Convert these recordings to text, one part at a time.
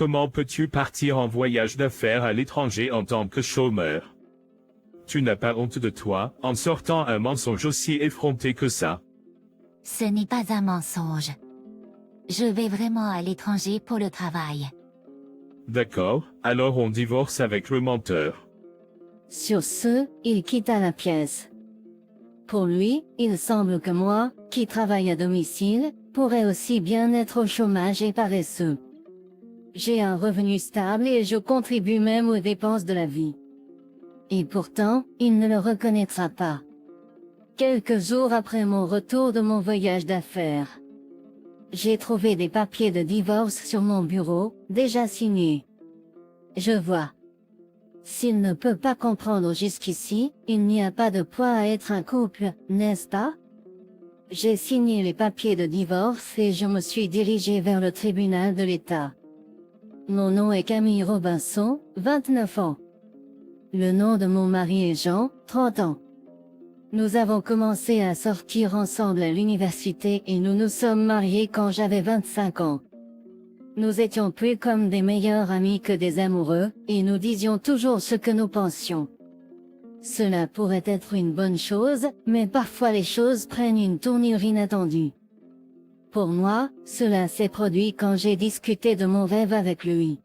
comment peux-tu partir en voyage d'affaires à l'étranger en tant que chômeur? Tu n'as pas honte de toi, en sortant un mensonge aussi effronté que ça? Ce n'est pas un mensonge. Je vais vraiment à l'étranger pour le travail. D'accord, alors on divorce avec le menteur. Sur ce, il quitta la pièce. Pour lui, il semble que moi, qui travaille à domicile, pourrais aussi bien être au chômage et paresseux. J'ai un revenu stable et je contribue même aux dépenses de la vie. Et pourtant, il ne le reconnaîtra pas. Quelques jours après mon retour de mon voyage d'affaires, j'ai trouvé des papiers de divorce sur mon bureau, déjà signés. Je vois. S'il ne peut pas comprendre jusqu'ici, il n'y a pas de poids à être un couple, n'est-ce pas? J'ai signé les papiers de divorce et je me suis dirigé vers le tribunal de l'État. Mon nom est Camille Robinson, 29 ans. Le nom de mon mari est Jean, 30 ans. Nous avons commencé à sortir ensemble à l'université et nous nous sommes mariés quand j'avais 25 ans. Nous étions plus comme des meilleurs amis que des amoureux, et nous disions toujours ce que nous pensions. Cela pourrait être une bonne chose, mais parfois les choses prennent une tournure inattendue. Pour moi, cela s'est produit quand j'ai discuté de mon rêve avec lui.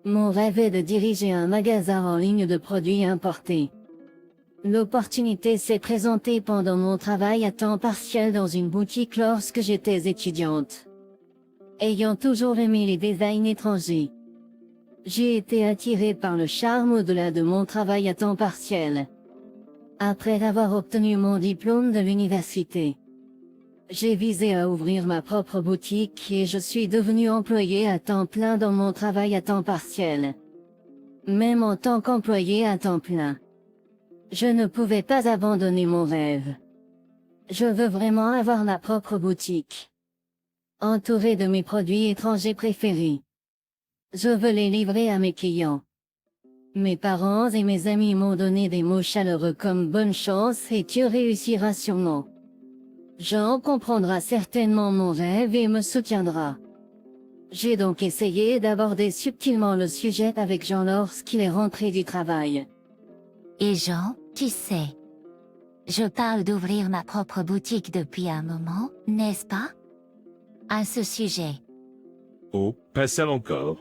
Mon rêve est de diriger un magasin en ligne de produits importés. L'opportunité s'est présentée pendant mon travail à temps partiel dans une boutique lorsque j'étais étudiante. Ayant toujours aimé les designs étrangers, j'ai été attirée par le charme au-delà de mon travail à temps partiel. Après avoir obtenu mon diplôme de l'université, j'ai visé à ouvrir ma propre boutique et je suis devenue employée à temps plein dans mon travail à temps partiel. Même en tant qu'employée à temps plein, je ne pouvais pas abandonner mon rêve. Je veux vraiment avoir ma propre boutique, entourée de mes produits étrangers préférés. Je veux les livrer à mes clients. Mes parents et mes amis m'ont donné des mots chaleureux comme bonne chance et tu réussiras sûrement. Jean comprendra certainement mon rêve et me soutiendra. J'ai donc essayé d'aborder subtilement le sujet avec Jean lorsqu'il est rentré du travail. Et Jean, tu sais, je parle d'ouvrir ma propre boutique depuis un moment, n'est-ce pas? À ce sujet. Oh, pas ça encore.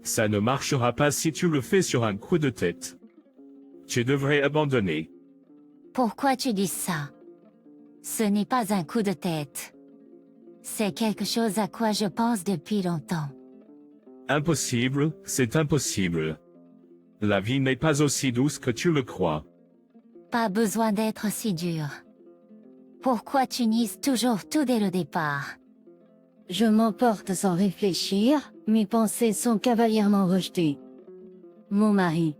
Ça ne marchera pas si tu le fais sur un coup de tête. Tu devrais abandonner. Pourquoi tu dis ça? Ce n'est pas un coup de tête. C'est quelque chose à quoi je pense depuis longtemps. Impossible, c'est impossible. La vie n'est pas aussi douce que tu le crois. Pas besoin d'être si dur. Pourquoi tu nies toujours tout dès le départ? Je m'emporte sans réfléchir, mes pensées sont cavalièrement rejetées. Mon mari,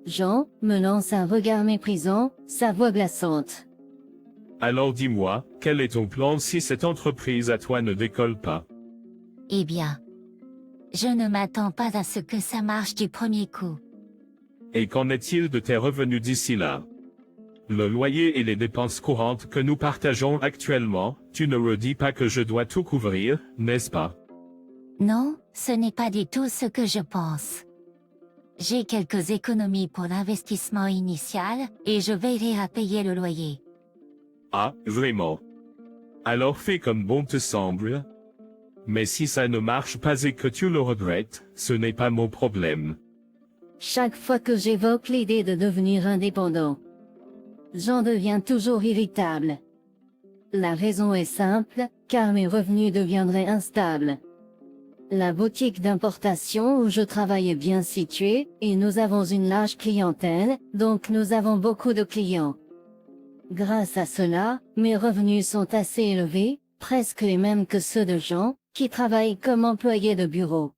Jean, me lance un regard méprisant, sa voix glaçante. Alors dis-moi, quel est ton plan si cette entreprise à toi ne décolle pas? Eh bien, je ne m'attends pas à ce que ça marche du premier coup. Et qu'en est-il de tes revenus d'ici là? Le loyer et les dépenses courantes que nous partageons actuellement, tu ne me dis pas que je dois tout couvrir, n'est-ce pas? Non, ce n'est pas du tout ce que je pense. J'ai quelques économies pour l'investissement initial, et je veillerai à payer le loyer. Ah, vraiment? Alors fais comme bon te semble. Mais si ça ne marche pas et que tu le regrettes, ce n'est pas mon problème. Chaque fois que j'évoque l'idée de devenir indépendant, Jean devient toujours irritable. La raison est simple, car mes revenus deviendraient instables. La boutique d'importation où je travaille est bien située, et nous avons une large clientèle, donc nous avons beaucoup de clients. Grâce à cela, mes revenus sont assez élevés, presque les mêmes que ceux de Jean, qui travaille comme employé de bureau.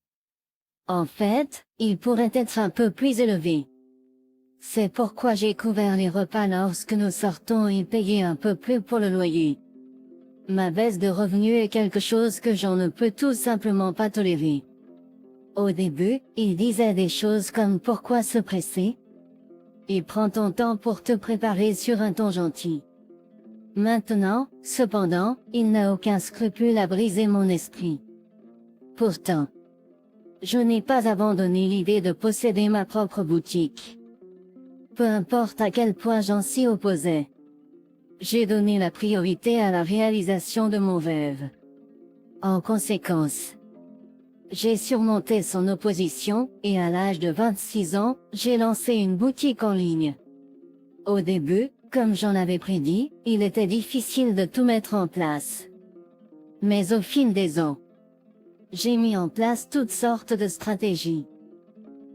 En fait, ils pourraient être un peu plus élevés. C'est pourquoi j'ai couvert les repas lorsque nous sortons et payé un peu plus pour le loyer. Ma baisse de revenus est quelque chose que Jean ne peut tout simplement pas tolérer. Au début, il disait des choses comme pourquoi se presser? Et prends ton temps pour te préparer sur un ton gentil. Maintenant, cependant, il n'a aucun scrupule à briser mon esprit. Pourtant, Je n'ai pas abandonné l'idée de posséder ma propre boutique. Peu importe à quel point j'en suis opposé. J'ai donné la priorité à la réalisation de mon rêve. En conséquence, j'ai surmonté son opposition et à l'âge de 26 ans, j'ai lancé une boutique en ligne. Au début, comme j'en avais prédit, il était difficile de tout mettre en place. Mais au fil des ans, j'ai mis en place toutes sortes de stratégies.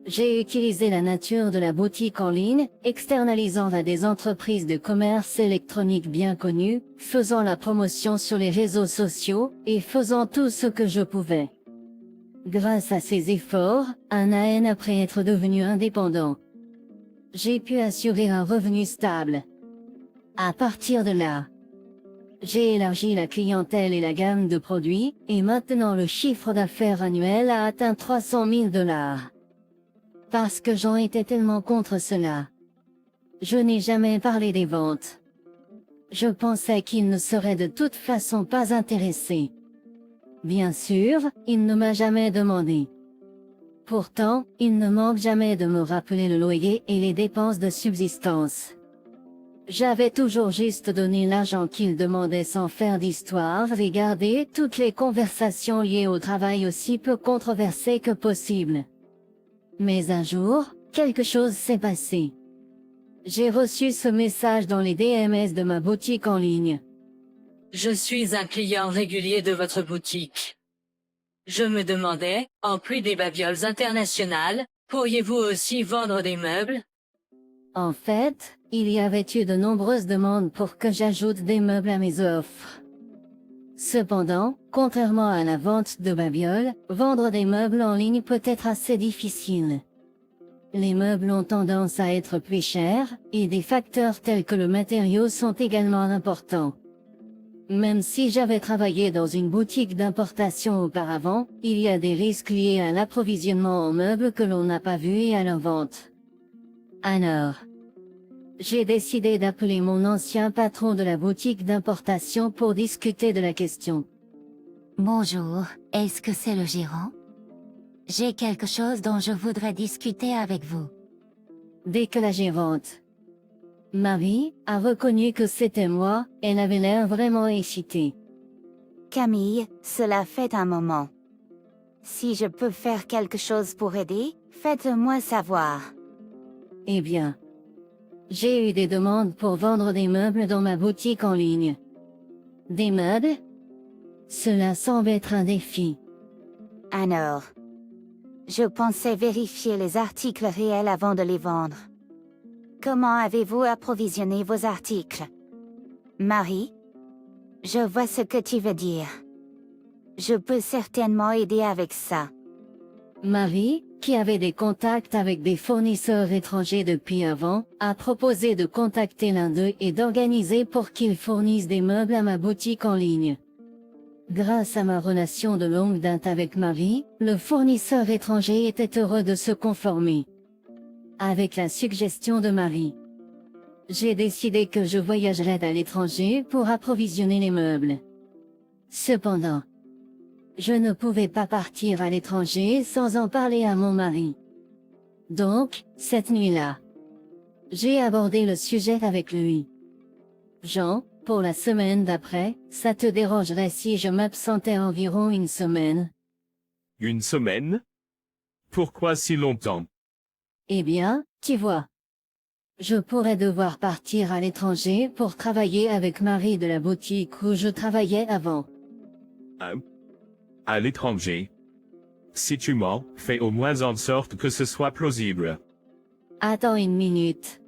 J'ai utilisé la nature de la boutique en ligne, externalisant à des entreprises de commerce électronique bien connues, faisant la promotion sur les réseaux sociaux et faisant tout ce que je pouvais. Grâce à ces efforts, un an après être devenu indépendant, j'ai pu assurer un revenu stable. À partir de là, j'ai élargi la clientèle et la gamme de produits, et maintenant le chiffre d'affaires annuel a atteint 300 000 $. Parce que j'en étais tellement contre cela. Je n'ai jamais parlé des ventes. Je pensais qu'il ne serait de toute façon pas intéressé. Bien sûr, il ne m'a jamais demandé. Pourtant, il ne manque jamais de me rappeler le loyer et les dépenses de subsistance. J'avais toujours juste donné l'argent qu'il demandait sans faire d'histoire et gardé toutes les conversations liées au travail aussi peu controversées que possible. Mais un jour, quelque chose s'est passé. J'ai reçu ce message dans les DMS de ma boutique en ligne. Je suis un client régulier de votre boutique. Je me demandais, en plus des babioles internationales, pourriez-vous aussi vendre des meubles? En fait, il y avait eu de nombreuses demandes pour que j'ajoute des meubles à mes offres. Cependant, contrairement à la vente de babioles, vendre des meubles en ligne peut être assez difficile. Les meubles ont tendance à être plus chers, et des facteurs tels que le matériau sont également importants. Même si j'avais travaillé dans une boutique d'importation auparavant, il y a des risques liés à l'approvisionnement en meubles que l'on n'a pas vus et à leur vente. Alors, j'ai décidé d'appeler mon ancien patron de la boutique d'importation pour discuter de la question. Bonjour, est-ce que c'est le gérant? J'ai quelque chose dont je voudrais discuter avec vous. Dès que la gérante, Marie, a reconnu que c'était moi, elle avait l'air vraiment excitée. Camille, cela fait un moment. Si je peux faire quelque chose pour aider, faites-moi savoir. Eh bien, j'ai eu des demandes pour vendre des meubles dans ma boutique en ligne. Des meubles? Cela semble être un défi. Alors, je pensais vérifier les articles réels avant de les vendre. Comment avez-vous approvisionné vos articles? Marie? Je vois ce que tu veux dire. Je peux certainement aider avec ça. Marie, qui avait des contacts avec des fournisseurs étrangers depuis avant, a proposé de contacter l'un d'eux et d'organiser pour qu'ils fournissent des meubles à ma boutique en ligne. Grâce à ma relation de longue date avec Marie, le fournisseur étranger était heureux de se conformer. Avec la suggestion de Marie, j'ai décidé que je voyagerais à l'étranger pour approvisionner les meubles. Cependant, je ne pouvais pas partir à l'étranger sans en parler à mon mari. Donc, cette nuit-là, j'ai abordé le sujet avec lui. Jean, pour la semaine d'après, ça te dérangerait si je m'absentais environ une semaine? Une semaine? Pourquoi si longtemps? Eh bien, tu vois. Je pourrais devoir partir à l'étranger pour travailler avec Marie de la boutique où je travaillais avant. À l'étranger. Si tu mens, fais au moins en sorte que ce soit plausible. Attends une minute.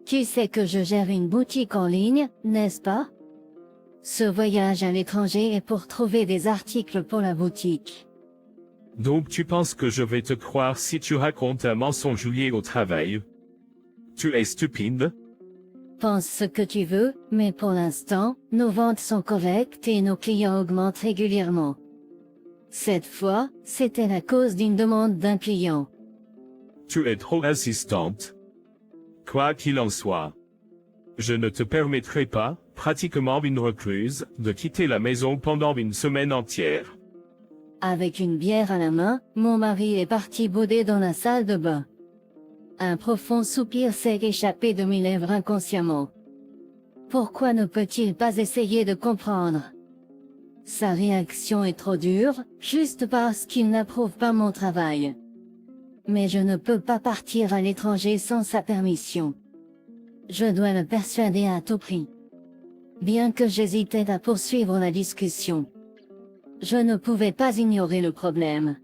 Tu sais que je gère une boutique en ligne, n'est-ce pas? Ce voyage à l'étranger est pour trouver des articles pour la boutique. Donc tu penses que je vais te croire si tu racontes un mensonge lié au travail? Tu es stupide? Pense ce que tu veux, mais pour l'instant, nos ventes sont correctes et nos clients augmentent régulièrement. Cette fois, c'était la cause d'une demande d'un client. Tu es trop insistante. Quoi qu'il en soit, je ne te permettrai pas, pratiquement une recluse, de quitter la maison pendant une semaine entière. Avec une bière à la main, mon mari est parti bouder dans la salle de bain. Un profond soupir s'est échappé de mes lèvres inconsciemment. Pourquoi ne peut-il pas essayer de comprendre? Sa réaction est trop dure, juste parce qu'il n'approuve pas mon travail. Mais je ne peux pas partir à l'étranger sans sa permission. Je dois le persuader à tout prix. Bien que j'hésitais à poursuivre la discussion, je ne pouvais pas ignorer le problème.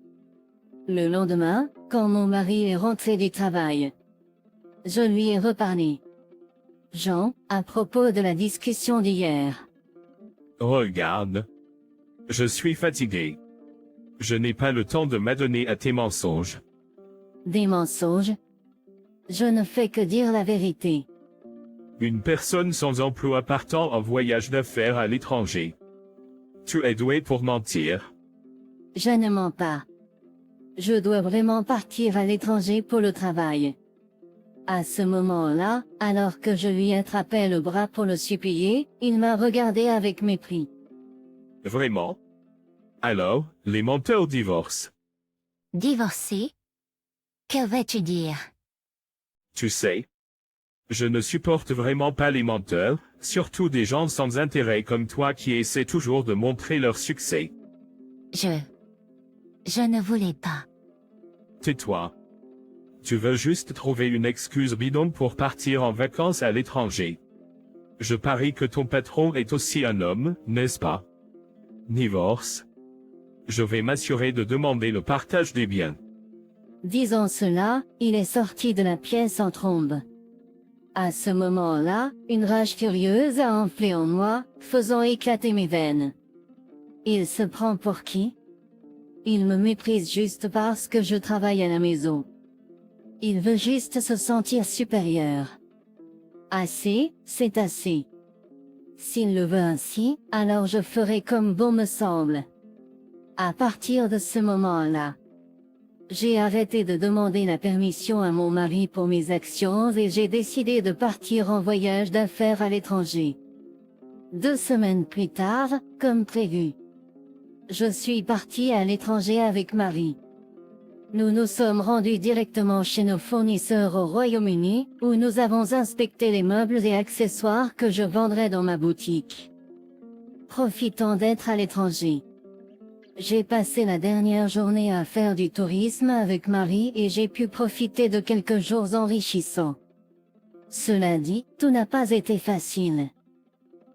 Le lendemain, quand mon mari est rentré du travail, je lui ai reparlé. Jean, à propos de la discussion d'hier. Regarde. Je suis fatigué. Je n'ai pas le temps de m'adonner à tes mensonges. Des mensonges? Je ne fais que dire la vérité. Une personne sans emploi partant en voyage d'affaires à l'étranger. Tu es doué pour mentir. Je ne mens pas. Je dois vraiment partir à l'étranger pour le travail. À ce moment-là, alors que je lui attrapais le bras pour le supplier, il m'a regardé avec mépris. Vraiment? Alors, les menteurs divorcent. Divorcer? Que veux-tu dire? Tu sais. Je ne supporte vraiment pas les menteurs, surtout des gens sans intérêt comme toi qui essaient toujours de montrer leur succès. Je ne voulais pas. Tais-toi. Tu veux juste trouver une excuse bidon pour partir en vacances à l'étranger. Je parie que ton patron est aussi un homme, n'est-ce pas? Divorce. Je vais m'assurer de demander le partage des biens. Disant cela, il est sorti de la pièce en trombe. À ce moment-là, une rage furieuse a enflé en moi, faisant éclater mes veines. Il se prend pour qui? Il me méprise juste parce que je travaille à la maison. Il veut juste se sentir supérieur. Assez, c'est assez. S'il le veut ainsi, alors je ferai comme bon me semble. À partir de ce moment-là, j'ai arrêté de demander la permission à mon mari pour mes actions et j'ai décidé de partir en voyage d'affaires à l'étranger. 2 semaines plus tard, comme prévu, je suis parti à l'étranger avec Marie. Nous nous sommes rendus directement chez nos fournisseurs au Royaume-Uni, où nous avons inspecté les meubles et accessoires que je vendrais dans ma boutique. Profitant d'être à l'étranger, j'ai passé la dernière journée à faire du tourisme avec Marie et j'ai pu profiter de quelques jours enrichissants. Cela dit, tout n'a pas été facile.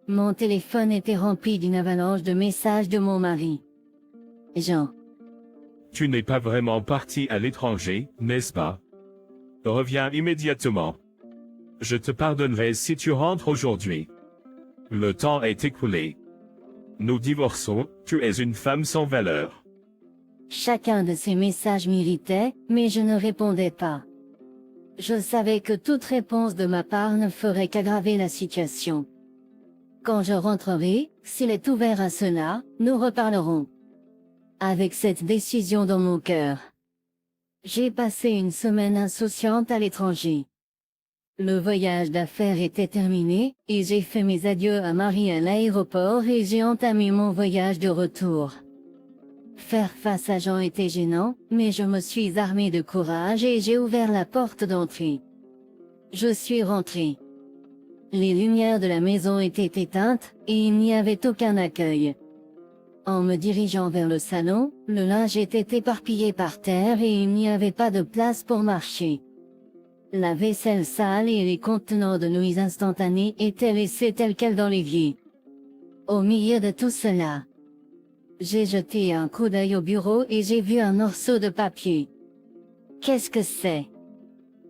Mon téléphone était rempli d'une avalanche de messages de mon mari. Jean. Tu n'es pas vraiment parti à l'étranger, n'est-ce pas? Reviens immédiatement. Je te pardonnerai si tu rentres aujourd'hui. Le temps est écoulé. Nous divorçons, tu es une femme sans valeur. Chacun de ces messages m'irritait, mais je ne répondais pas. Je savais que toute réponse de ma part ne ferait qu'aggraver la situation. Quand je rentrerai, s'il est ouvert à cela, nous reparlerons. Avec cette décision dans mon cœur, j'ai passé une semaine insouciante à l'étranger. Le voyage d'affaires était terminé, et j'ai fait mes adieux à Marie à l'aéroport et j'ai entamé mon voyage de retour. Faire face à Jean était gênant, mais je me suis armé de courage et j'ai ouvert la porte d'entrée. Je suis rentré. Les lumières de la maison étaient éteintes, et il n'y avait aucun accueil. En me dirigeant vers le salon, le linge était éparpillé par terre et il n'y avait pas de place pour marcher. La vaisselle sale et les contenants de nouilles instantanées étaient laissés tels quels dans l'évier. Au milieu de tout cela, j'ai jeté un coup d'œil au bureau et j'ai vu un morceau de papier. Qu'est-ce que c'est?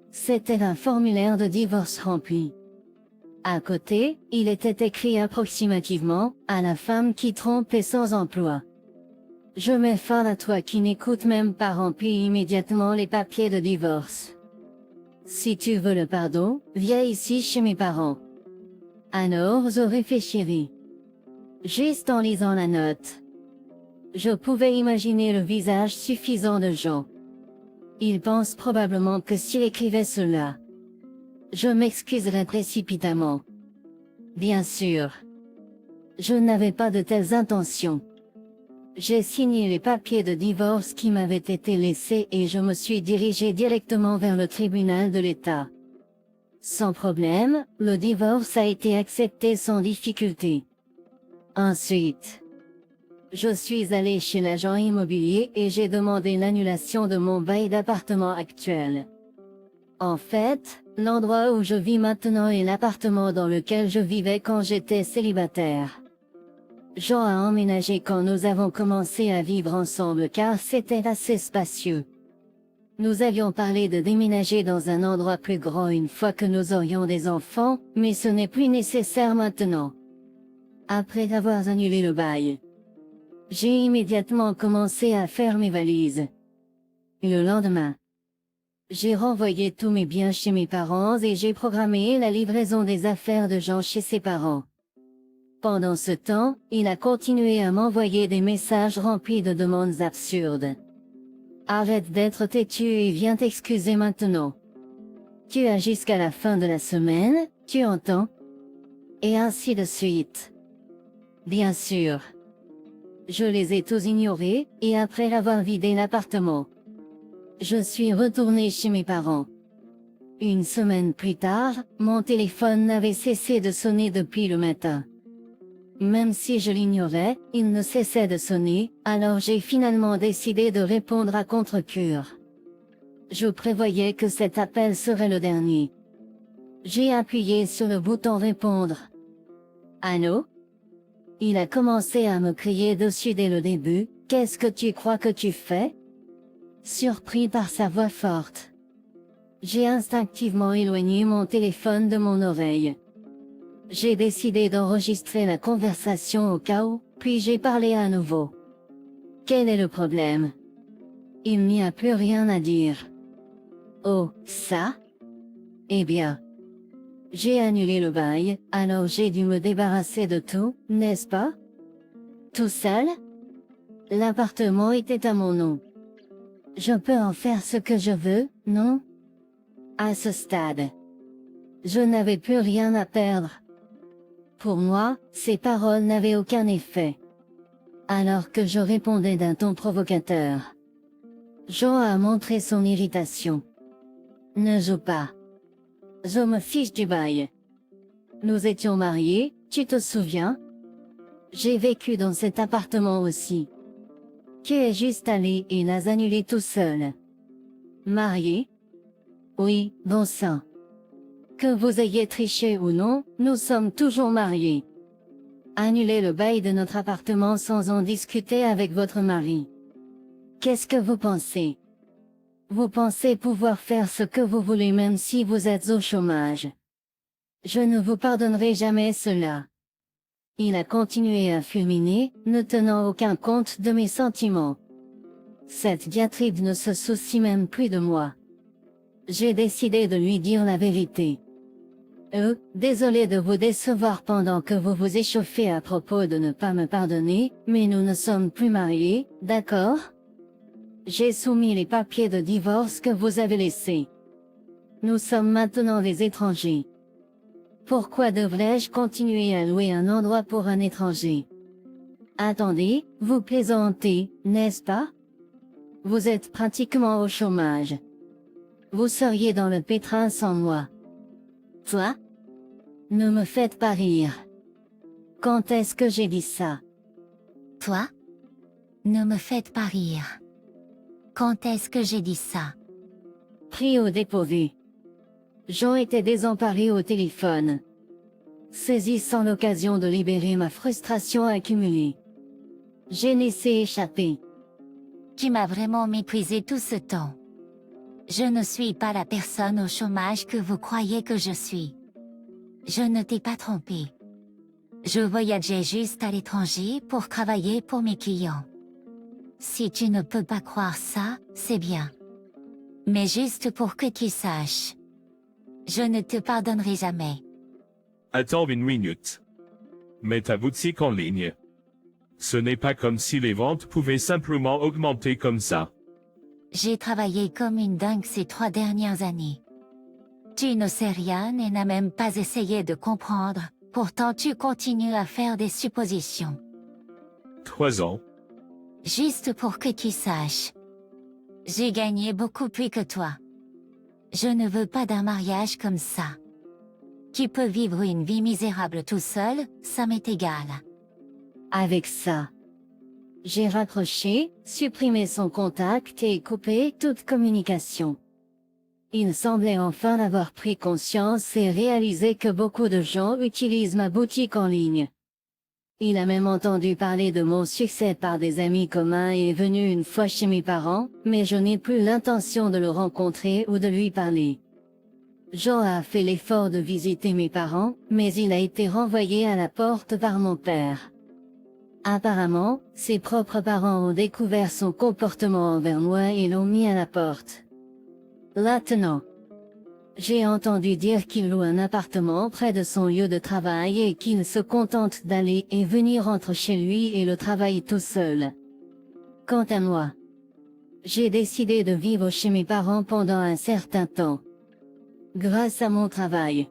C'était un formulaire de divorce rempli. À côté, il était écrit approximativement, à la femme qui trompe et sans emploi. Je m'efforce à toi qui n'écoute même pas remplir immédiatement les papiers de divorce. Si tu veux le pardon, viens ici chez mes parents. Alors je réfléchirai. Juste en lisant la note, je pouvais imaginer le visage suffisant de Jean. Il pense probablement que s'il écrivait cela, je m'excuserais précipitamment. Bien sûr. Je n'avais pas de telles intentions. J'ai signé les papiers de divorce qui m'avaient été laissés et je me suis dirigé directement vers le tribunal de l'État. Sans problème, le divorce a été accepté sans difficulté. Ensuite, je suis allé chez l'agent immobilier et j'ai demandé l'annulation de mon bail d'appartement actuel. En fait, l'endroit où je vis maintenant est l'appartement dans lequel je vivais quand j'étais célibataire. Jean a emménagé quand nous avons commencé à vivre ensemble car c'était assez spacieux. Nous avions parlé de déménager dans un endroit plus grand une fois que nous aurions des enfants, mais ce n'est plus nécessaire maintenant. Après avoir annulé le bail, j'ai immédiatement commencé à faire mes valises. Le lendemain, j'ai renvoyé tous mes biens chez mes parents et j'ai programmé la livraison des affaires de Jean chez ses parents. Pendant ce temps, il a continué à m'envoyer des messages remplis de demandes absurdes. Arrête d'être têtu et viens t'excuser maintenant. Tu as jusqu'à la fin de la semaine, tu entends? Et ainsi de suite. Bien sûr. Je les ai tous ignorés, et après avoir vidé l'appartement, je suis retourné chez mes parents. Une semaine plus tard, mon téléphone n'avait cessé de sonner depuis le matin. Même si je l'ignorais, il ne cessait de sonner, alors j'ai finalement décidé de répondre à contre-cœur. Je prévoyais que cet appel serait le dernier. J'ai appuyé sur le bouton répondre. Allô? Il a commencé à me crier dessus dès le début, « Qu'est-ce que tu crois que tu fais ?» Surpris par sa voix forte, j'ai instinctivement éloigné mon téléphone de mon oreille. J'ai décidé d'enregistrer la conversation au cas où, puis j'ai parlé à nouveau. Quel est le problème? Il n'y a plus rien à dire. Oh, ça? Eh bien, j'ai annulé le bail, alors j'ai dû me débarrasser de tout, n'est-ce pas? Tout seul? L'appartement était à mon nom. Je peux en faire ce que je veux, non? À ce stade, je n'avais plus rien à perdre. Pour moi, ces paroles n'avaient aucun effet. Alors que je répondais d'un ton provocateur, Jean a montré son irritation. Ne joue pas. Je me fiche du bail. Nous étions mariés, tu te souviens? J'ai vécu dans cet appartement aussi. Tu es juste allé et l'as annulé tout seul. Marié? Oui, bon sang. Que vous ayez triché ou non, nous sommes toujours mariés. Annulez le bail de notre appartement sans en discuter avec votre mari. Qu'est-ce que vous pensez? Vous pensez pouvoir faire ce que vous voulez même si vous êtes au chômage. Je ne vous pardonnerai jamais cela. Il a continué à fulminer, ne tenant aucun compte de mes sentiments. Cette diatribe ne se soucie même plus de moi. J'ai décidé de lui dire la vérité. Désolé de vous décevoir pendant que vous vous échauffez à propos de ne pas me pardonner, mais nous ne sommes plus mariés, d'accord? J'ai soumis les papiers de divorce que vous avez laissés. Nous sommes maintenant des étrangers. Pourquoi devrais-je continuer à louer un endroit pour un étranger? Attendez, vous plaisantez, n'est-ce pas? Vous êtes pratiquement au chômage. Vous seriez dans le pétrin sans moi. Toi? Ne me faites pas rire. Quand est-ce que j'ai dit ça? Toi? Ne me faites pas rire. Quand est-ce que j'ai dit ça? Pris au dépourvu. Jean était désemparé au téléphone, saisissant l'occasion de libérer ma frustration accumulée. J'ai laissé échapper. Tu m'as vraiment méprisé tout ce temps. Je ne suis pas la personne au chômage que vous croyez que je suis. Je ne t'ai pas trompé. Je voyageais juste à l'étranger pour travailler pour mes clients. Si tu ne peux pas croire ça, c'est bien. Mais juste pour que tu saches, je ne te pardonnerai jamais. Attends une minute. Mets ta boutique en ligne. Ce n'est pas comme si les ventes pouvaient simplement augmenter comme ça. J'ai travaillé comme une dingue ces 3 dernières années. Tu ne sais rien et n'as même pas essayé de comprendre, pourtant tu continues à faire des suppositions. 3 ans. Juste pour que tu saches. J'ai gagné beaucoup plus que toi. Je ne veux pas d'un mariage comme ça. Tu peux vivre une vie misérable tout seul, ça m'est égal. Avec ça, j'ai raccroché, supprimé son contact et coupé toute communication. Il semblait enfin avoir pris conscience et réalisé que beaucoup de gens utilisent ma boutique en ligne. Il a même entendu parler de mon succès par des amis communs et est venu une fois chez mes parents, mais je n'ai plus l'intention de le rencontrer ou de lui parler. Jean a fait l'effort de visiter mes parents, mais il a été renvoyé à la porte par mon père. Apparemment, ses propres parents ont découvert son comportement envers moi et l'ont mis à la porte. Maintenant, j'ai entendu dire qu'il loue un appartement près de son lieu de travail et qu'il se contente d'aller et venir entre chez lui et le travail tout seul. Quant à moi, j'ai décidé de vivre chez mes parents pendant un certain temps. Grâce à mon travail,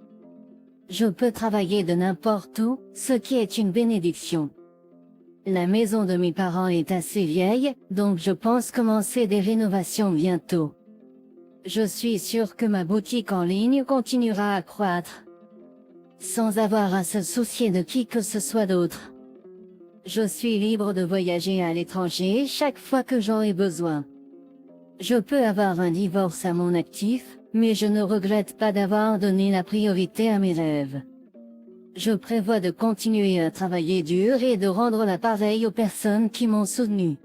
je peux travailler de n'importe où, ce qui est une bénédiction. La maison de mes parents est assez vieille, donc je pense commencer des rénovations bientôt. Je suis sûr que ma boutique en ligne continuera à croître, sans avoir à se soucier de qui que ce soit d'autre. Je suis libre de voyager à l'étranger chaque fois que j'en ai besoin. Je peux avoir un divorce à mon actif, mais je ne regrette pas d'avoir donné la priorité à mes rêves. Je prévois de continuer à travailler dur et de rendre l'appareil aux personnes qui m'ont soutenu.